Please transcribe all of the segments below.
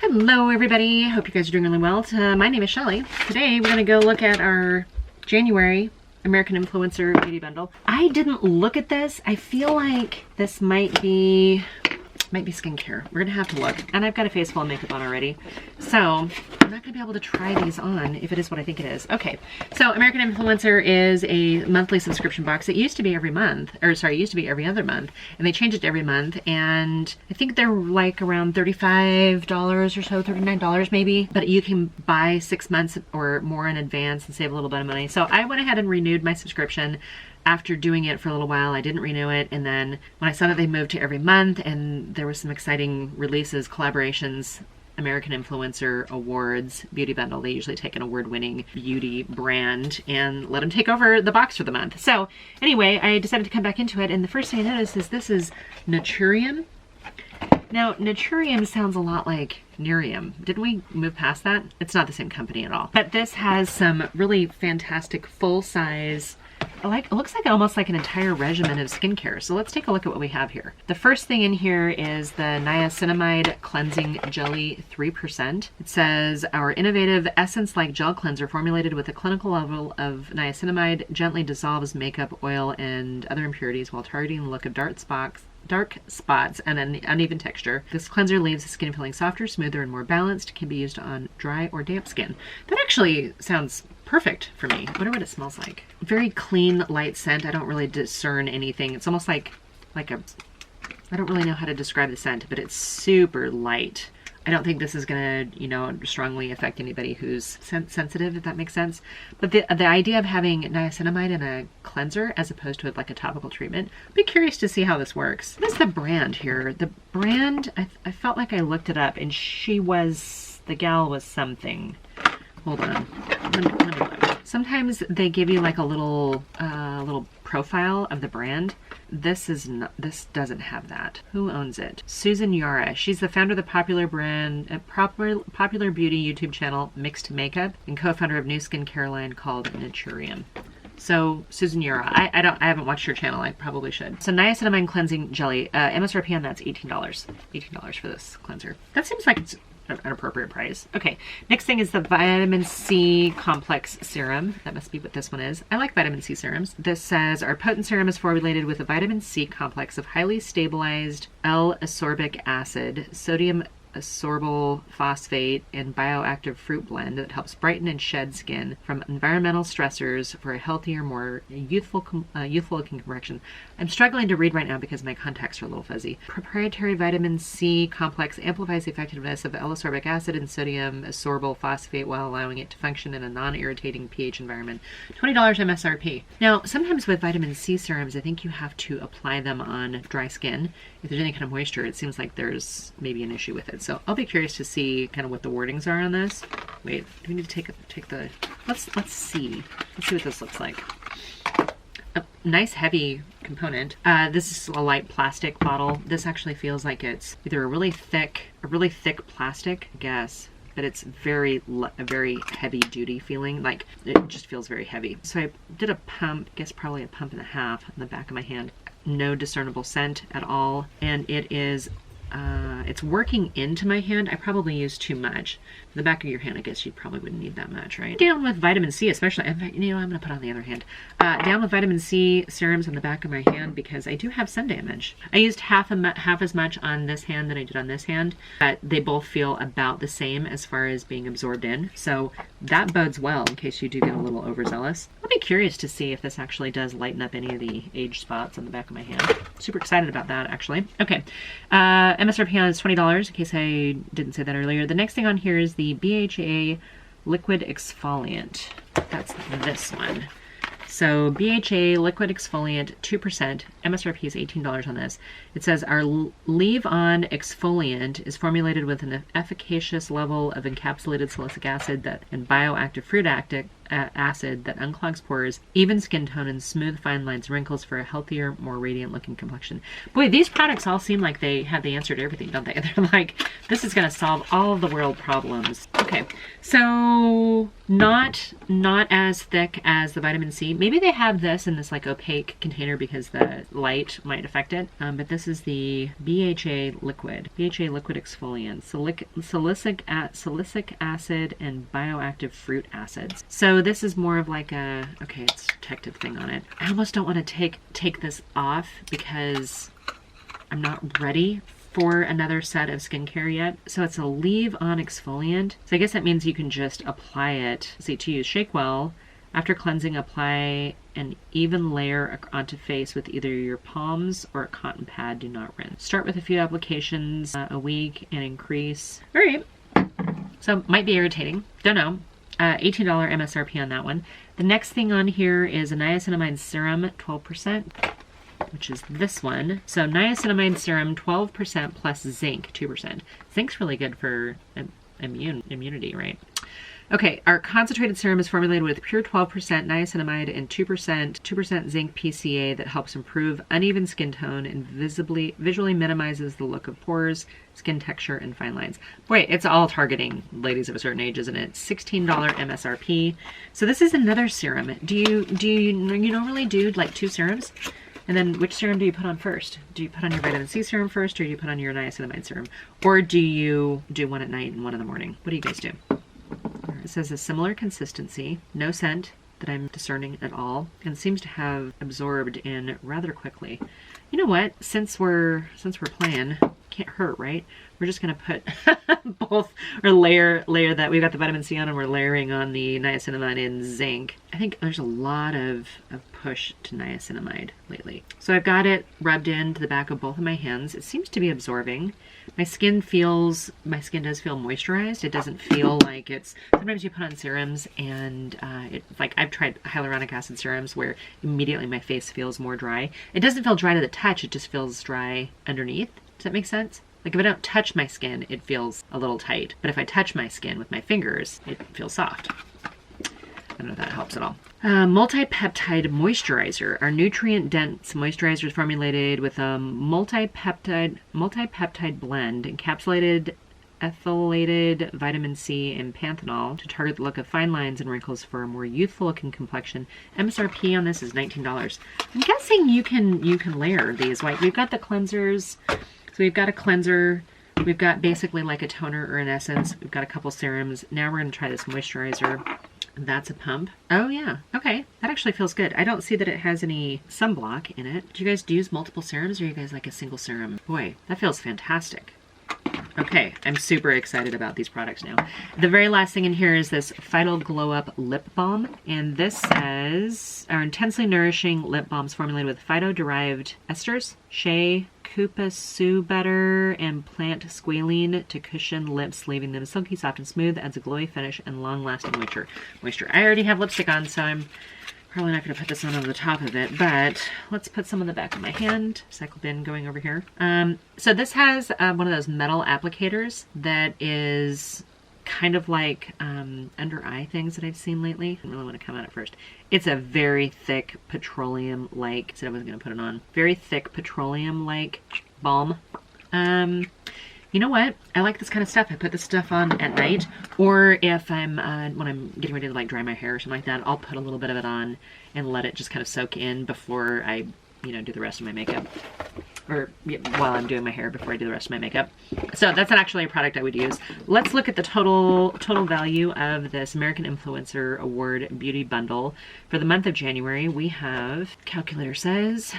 Hello everybody, hope you guys are doing really well. My name is Shelly. Today we're gonna go look at our January American Influencer Beauty Bundle. I didn't look at this. I feel like this might be skincare. We're gonna have to look. And I've got a face full of makeup on already. So I'm not gonna be able to try these on if it is what I think it is. Okay, so American Influencer is a monthly subscription box. It used to be every month, or sorry, it used to be every other month, and they changed it to every month. And I think they're like around $35 or so, $39 maybe. But you can buy 6 months or more in advance and save a little bit of money. So I went ahead and renewed my subscription. After doing it for a little while, I didn't renew it, and then when I saw that they moved to every month and there was some exciting releases, collaborations, American Influencer Awards Beauty Bundle, they usually take an award-winning beauty brand and let them take over the box for the month. So anyway, I decided to come back into it, and the first thing I noticed is this is Nuturium. Now, Nuturium sounds a lot like Nuturium. Didn't we move past that? It's not the same company at all. But this has some really fantastic full-size, it looks like almost like an entire regimen of skincare. So let's take a look at what we have here. The first thing in here is the Niacinamide Cleansing Jelly 3%. It says, our innovative essence-like gel cleanser formulated with a clinical level of niacinamide gently dissolves makeup, oil, and other impurities while targeting the look of dark spots and an uneven texture. This cleanser leaves the skin feeling softer, smoother, and more balanced. Can be used on dry or damp skin. That actually sounds perfect for me. I wonder what it smells like. Very clean, light scent. I don't really discern anything. It's almost like I don't really know how to describe the scent, but it's super light. I don't think this is gonna, strongly affect anybody who's sensitive, if that makes sense. But the idea of having niacinamide in a cleanser as opposed to like a topical treatment, I'd be curious to see how this works. What is the brand here? The brand, I felt like I looked it up, and the gal was something. Hold on, let me look. Sometimes they give you like a little profile of the brand. This doesn't have that. Who owns it? Susan Yara. She's the founder of the popular beauty YouTube channel Mixed Makeup and co-founder of new skincare line called Nuturium. So Susan Yara. I haven't watched her channel. I probably should. So Niacinamide Cleansing Jelly. MSRP on that's $18. $18 for this cleanser. That seems like it's an appropriate price. Okay, next thing is the Vitamin C Complex Serum. That must be what this one is. I like vitamin C serums. This says, our potent serum is formulated with a vitamin C complex of highly stabilized L-ascorbic acid, sodium ascorbyl phosphate, and bioactive fruit blend that helps brighten and shed skin from environmental stressors for a healthier, more youthful looking complexion. I'm struggling to read right now because my contacts are a little fuzzy. Proprietary vitamin C complex amplifies the effectiveness of L-ascorbic acid and sodium ascorbyl phosphate while allowing it to function in a non-irritating pH environment. $20 MSRP. Now, sometimes with vitamin C serums, I think you have to apply them on dry skin. If there's any kind of moisture, it seems like there's maybe an issue with it. So I'll be curious to see kind of what the wordings are on this. Wait, do we need to take the, let's see. Let's see what this looks like. A nice heavy component. This is a light plastic bottle. This actually feels like it's either a really thick plastic, I guess, but it's a very heavy duty feeling. Like it just feels very heavy. So I did a pump, I guess probably a pump and a half on the back of my hand. No discernible scent at all, and it is it's working into my hand. I probably used too much. The back of your hand, I guess you probably wouldn't need that much, right? Down with vitamin C, especially. I'm gonna put on the other hand. Down with vitamin C serums on the back of my hand because I do have sun damage. I used half as much on this hand than I did on this hand, but they both feel about the same as far as being absorbed in. So that bodes well in case you do get a little overzealous. I'll be curious to see if this actually does lighten up any of the age spots on the back of my hand. Super excited about that, actually. Okay, MSRP on is $20, in case I didn't say that earlier. The next thing on here is the BHA Liquid Exfoliant. That's this one. So BHA Liquid Exfoliant 2%, MSRP is $18 on this. It says our leave-on exfoliant is formulated with an efficacious level of encapsulated salicylic acid and bioactive fruit acid that unclogs pores, evens skin tone, and smooth fine lines and wrinkles for a healthier, more radiant looking complexion. Boy, these products all seem like they have the answer to everything, don't they? They're like, this is going to solve all of the world problems. Okay, so not as thick as the vitamin C. Maybe they have this in this like opaque container because the light might affect it. But this is the BHA Liquid. BHA Liquid exfoliant. Salicylic acid and bioactive fruit acids. So this is more of like a, okay, it's a protective thing on it. I almost don't want to take this off because I'm not ready for another set of skincare yet. So it's a leave-on exfoliant. So I guess that means you can just apply it. See, to use, shake well. After cleansing, apply an even layer onto face with either your palms or a cotton pad. Do not rinse. Start with a few applications a week and increase. All right. So might be irritating. Don't know. $18 MSRP on that one. The next thing on here is a niacinamide serum, 12%. Which is this one. So niacinamide serum, 12% plus zinc, 2%. Zinc's really good for immunity, right? Okay, our concentrated serum is formulated with pure 12% niacinamide and 2% zinc PCA that helps improve uneven skin tone and visually minimizes the look of pores, skin texture, and fine lines. Boy, it's all targeting ladies of a certain age, isn't it? $16 MSRP. So this is another serum. Do you normally do like 2 serums? And then which serum do you put on first? Do you put on your vitamin C serum first, or do you put on your niacinamide serum? Or do you do one at night and one in the morning? What do you guys do? It says a similar consistency, no scent that I'm discerning at all, and seems to have absorbed in rather quickly. You know what? Since we're playing, can't hurt, right? We're just gonna put both, or layer that. We've got the vitamin C on and we're layering on the niacinamide and zinc. I think there's a lot of push to niacinamide lately. So I've got it rubbed into the back of both of my hands. It seems to be absorbing. My skin does feel moisturized. It doesn't feel like it's, sometimes you put on serums and it's like, I've tried hyaluronic acid serums where immediately my face feels more dry. It doesn't feel dry to the touch, it just feels dry underneath. Does that make sense? Like if I don't touch my skin, it feels a little tight. But if I touch my skin with my fingers, it feels soft. I don't know if that helps at all. Multipeptide Moisturizer. Our nutrient-dense moisturizer is formulated with a multipeptide blend, encapsulated ethylated vitamin C and panthenol to target the look of fine lines and wrinkles for a more youthful looking complexion. MSRP on this is $19. I'm guessing you can layer these. Like we've got the cleansers. So we've got a cleanser. We've got basically like a toner or an essence. We've got a couple serums. Now we're going to try this moisturizer. That's a pump. Oh yeah, okay. That actually feels good. I don't see that it has any sunblock in it. Do you guys use multiple serums or are you guys like a single serum? Boy, that feels fantastic. Okay, I'm super excited about these products now. The very last thing in here is this Phyto Glow Up Lip Balm. And this says, our intensely nourishing lip balms formulated with phyto-derived esters, shea, Coupa butter, and plant squalene to cushion lips, leaving them silky, soft, and smooth, adds a glowy finish and long-lasting moisture. I already have lipstick on, so I'm probably not going to put this on over the top of it, but let's put some on the back of my hand. Recycle bin going over here. So this has one of those metal applicators that is kind of like under eye things that I've seen lately. I really want to come at it first. It's a very thick petroleum-like, said I wasn't going to put it on, very thick petroleum-like balm. You know what? I like this kind of stuff. I put this stuff on at night, or if I'm when I'm getting ready to like dry my hair or something like that, I'll put a little bit of it on and let it just kind of soak in before I, do the rest of my makeup, or while I'm doing my hair before I do the rest of my makeup. So that's not actually a product I would use. Let's look at the total value of this American Influencer Award Beauty Bundle for the month of January. We have, calculator says,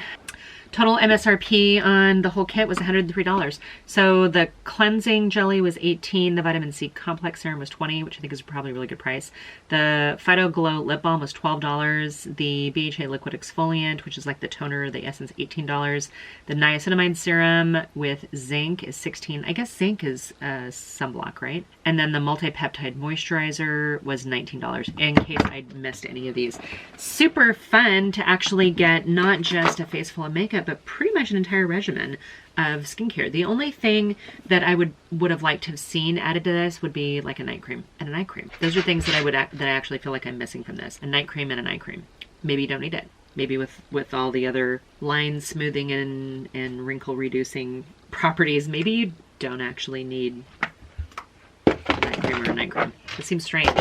total MSRP on the whole kit was $103. So the cleansing jelly was $18. The vitamin C complex serum was $20, which I think is probably a really good price. The Phyto Glow lip balm was $12. The BHA liquid exfoliant, which is like the toner, the essence, $18. The niacinamide serum with zinc is $16. I guess zinc is sunblock, right? And then the multipeptide moisturizer was $19, in case I missed any of these. Super fun to actually get not just a face full of makeup, makeup, but pretty much an entire regimen of skincare. The only thing that I would have liked to have seen added to this would be like a night cream and a night cream. Those are things that I actually feel like I'm missing from this. A night cream and a night cream. Maybe you don't need it. Maybe with all the other line smoothing and wrinkle reducing properties, maybe you don't actually need a night cream or a night cream. It seems strange.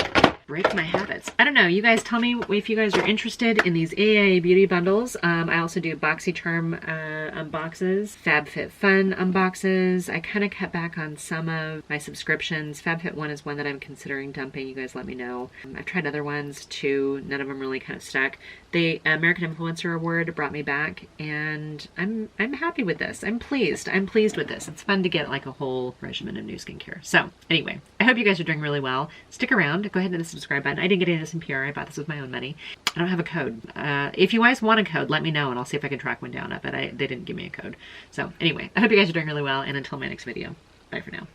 Break my habits. I don't know. You guys tell me if you guys are interested in these AIA beauty bundles. I also do BoxyCharm unboxes, FabFitFun unboxes. I kind of cut back on some of my subscriptions. FabFit1 is one that I'm considering dumping. You guys let me know. I've tried other ones too. None of them really kind of stuck. The American Influencer Award brought me back, and I'm happy with this. I'm pleased. I'm pleased with this. It's fun to get like a whole regimen of new skincare. So anyway, I hope you guys are doing really well. Stick around. Go ahead and hit the subscribe button. I didn't get any of this in PR. I bought this with my own money. I don't have a code. If you guys want a code, let me know and I'll see if I can track one down. But they didn't give me a code. So anyway, I hope you guys are doing really well, and until my next video, bye for now.